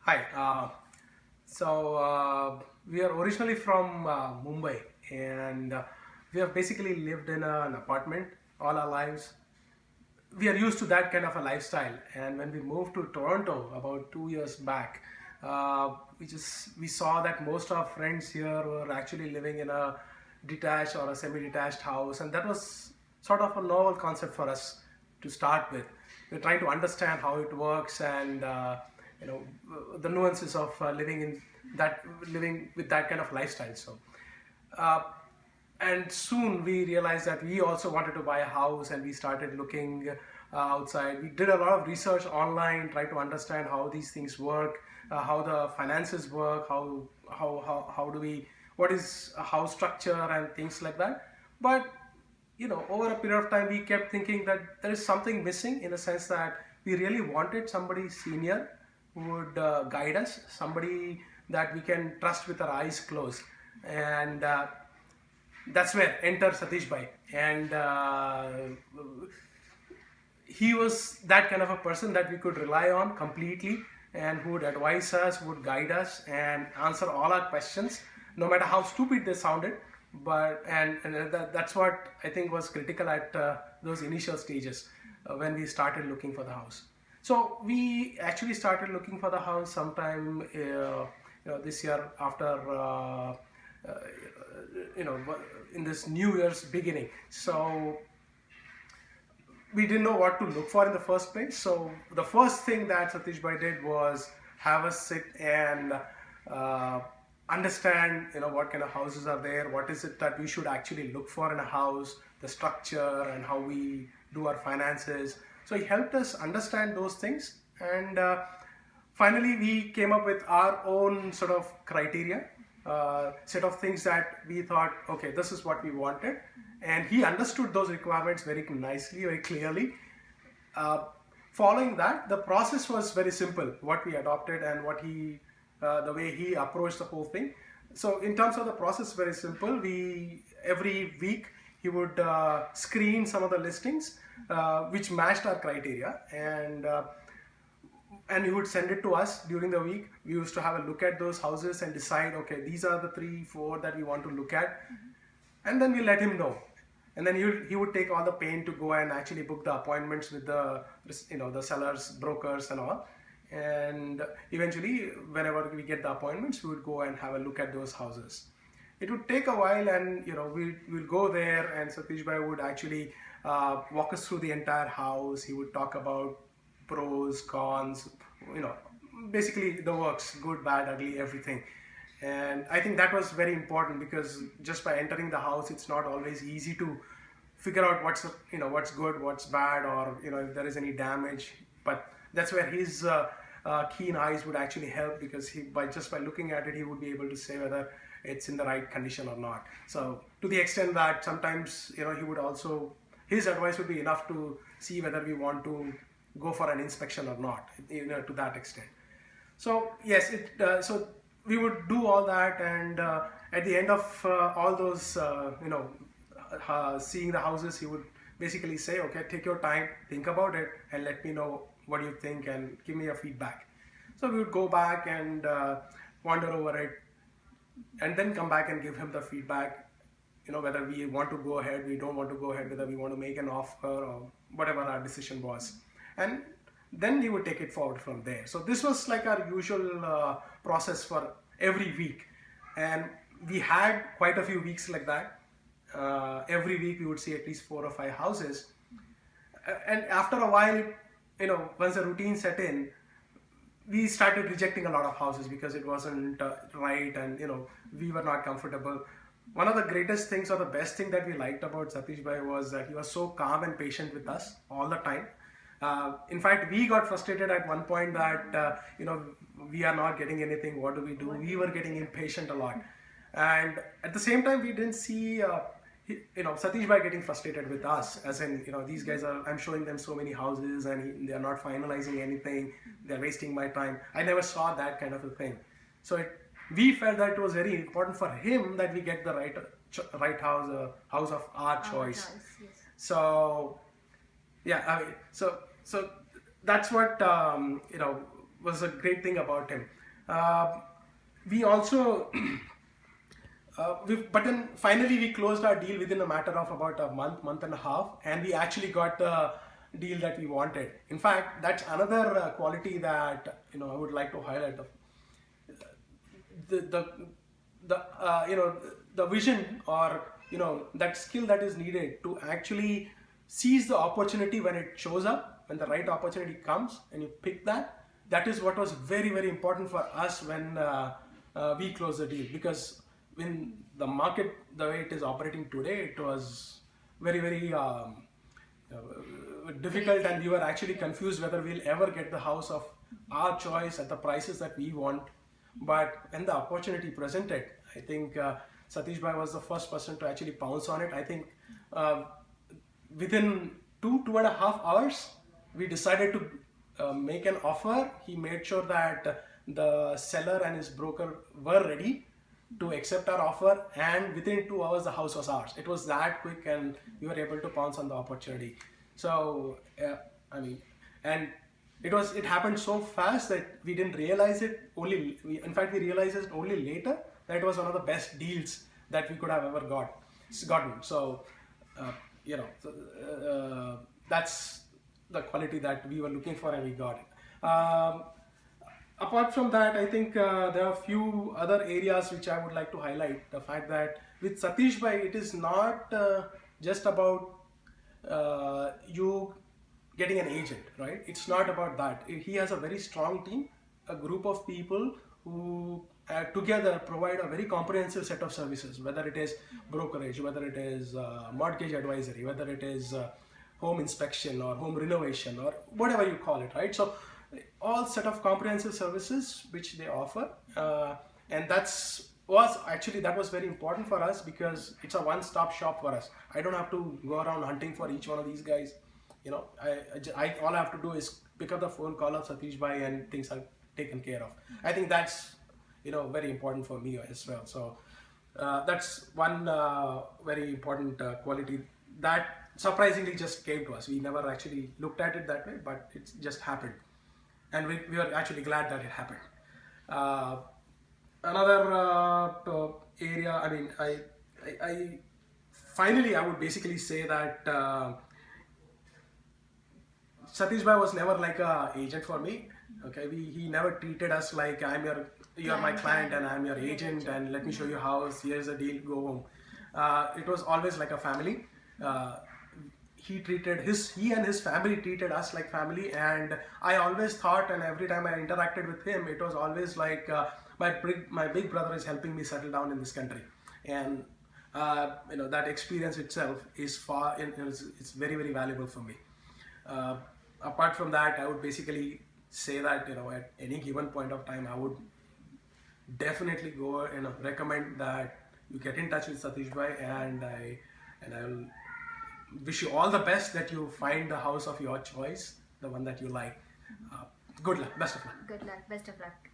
Hi. We are originally from Mumbai, and we have basically lived in an apartment all our lives. We are used to that kind of a lifestyle, and when we moved to Toronto about 2 years back, we saw that most of our friends here were actually living in a detached or a semi-detached house, and that was sort of a novel concept for us to start with. We're trying to understand how it works and you know the nuances of living with that kind of lifestyle. Uh, and soon we realized that we also wanted to buy a house, and we started looking outside. We did a lot of research online, try to understand how these things work, how the finances work, how do we, what is a house structure and things like that. But over a period of time, we kept thinking that there is something missing, in the sense that we really wanted somebody senior who would guide us, somebody that we can trust with our eyes closed. And that's where enter Satish Bhai. And he was that kind of a person that we could rely on completely, and who would advise us, would guide us, and answer all our questions, no matter how stupid they sounded. That's what I think was critical at those initial stages when we started looking for the house. So we actually started looking for the house sometime this year, after uh, you know in this New Year's beginning. So we didn't know what to look for in the first place. So the first thing that Satish Bhai did was have us sit and uh, understand, what kind of houses are there, what is it that we should actually look for in a house, the structure, and how we do our finances. So he helped us understand those things, and finally we came up with our own sort of criteria, set of things that we thought, okay, this is what we wanted. And he understood those requirements very nicely, very clearly. uh, Following that, the process was very simple, what we adopted and the way he approached the whole thing. So in terms of the process, very simple. We every week he would screen some of the listings which matched our criteria, and he would send it to us during the week. We used to have a look at those houses and decide, okay, these are the 3 4 that we want to look at. And then we let him know, and then he would take all the pain to go and actually book the appointments with the sellers, brokers, and all. And eventually, whenever we get the appointments, we would go and have a look at those houses. It would take a while, and we'll go there, and Satish Bhai would actually walk us through the entire house. He would talk about pros, cons, you know, basically the works, good, bad, ugly, everything. And I think that was very important, because just by entering the house, it's not always easy to figure out what's good, what's bad, or if there is any damage. But that's where his keen eyes would actually help, because by looking at it, he would be able to say whether it's in the right condition or not. So to the extent that sometimes he would also, his advice would be enough to see whether we want to go for an inspection or not, to that extent. So yes, so we would do all that, and at the end of all those, seeing the houses, he would basically say, okay, take your time, think about it, and let me know what you think, and give me your feedback. So we would go back and ponder over it, and then come back and give him the feedback, whether we want to go ahead, we don't want to go ahead, whether we want to make an offer, or whatever our decision was. And then we would take it forward from there. So this was like our usual process for every week. And we had quite a few weeks like that. Every week we would see at least 4 or 5 houses. And after a while, once the routine set in, we started rejecting a lot of houses, because it wasn't right, and we were not comfortable. One of the greatest things, or the best thing that we liked about Satish Bhai, was that he was so calm and patient with us all the time. In fact, we got frustrated at one point that we are not getting anything. What do we do? We were getting impatient a lot, and at the same time, we didn't see Satish Bhai getting frustrated with us. As in, these guys are. I'm showing them so many houses, and they are not finalizing anything. They're wasting my time. I never saw that kind of a thing. So we felt that it was very important for him that we get the right house, house of our choice. Yes. So yeah, I mean, so that's what was a great thing about him. We also but then finally we closed our deal within a matter of about a month and a half, and we actually got the deal that we wanted. In fact, that's another quality that I would like to highlight. The the vision, or that skill that is needed to actually seize the opportunity when it shows up, when the right opportunity comes and you pick that is what was very, very important for us when we closed the deal. Because in the market, the way it is operating today, it was very, very difficult, and we were actually confused whether we'll ever get the house of our choice at the prices that we want. But when the opportunity presented, I think Satish Bhai was the first person to actually pounce on it. I think within 2.5 hours, we decided to make an offer. He made sure that the seller and his broker were ready to accept our offer, and within 2 hours the house was ours. It was that quick, and we were able to pounce on the opportunity. So and it happened so fast that we didn't realize it. In fact, we realized it only later that it was one of the best deals that we could have ever gotten. So that's the quality that we were looking for, and we got it. Apart from that, I think there are a few other areas which I would like to highlight. The fact that with Satish Bhai, it is not just about you getting an agent, right? It's not about that. He has a very strong team, a group of people who together provide a very comprehensive set of services, whether it is brokerage, whether it is mortgage advisory, whether it is home inspection or home renovation, or whatever you call it, right? So all set of comprehensive services which they offer, and that was very important for us, because it's a one-stop shop for us. I don't have to go around hunting for each one of these guys. All I have to do is pick up the phone, call up Satish Bhai, and things are taken care of. I think that's very important for me as well. So that's one very important quality that surprisingly just came to us. We never actually looked at it that way, but it just happened, and we were actually glad that it happened. Another area, I finally, I would basically say that Satish Bhai was never like a agent for me. Okay, he never treated us like you're my client and I'm your agent, and let me show you house. Here's a deal, go home. It was always like a family. He and his family treated us like family, and I always thought, and every time I interacted with him, it was always like my big brother is helping me settle down in this country, and that experience itself is it's very, very valuable for me. Apart from that, I would basically say that at any given point of time, I would definitely go and recommend that you get in touch with Satish Bhai, and I will wish you all the best, that you find the house of your choice, the one that you like. Good luck, best of luck. Good luck, best of luck.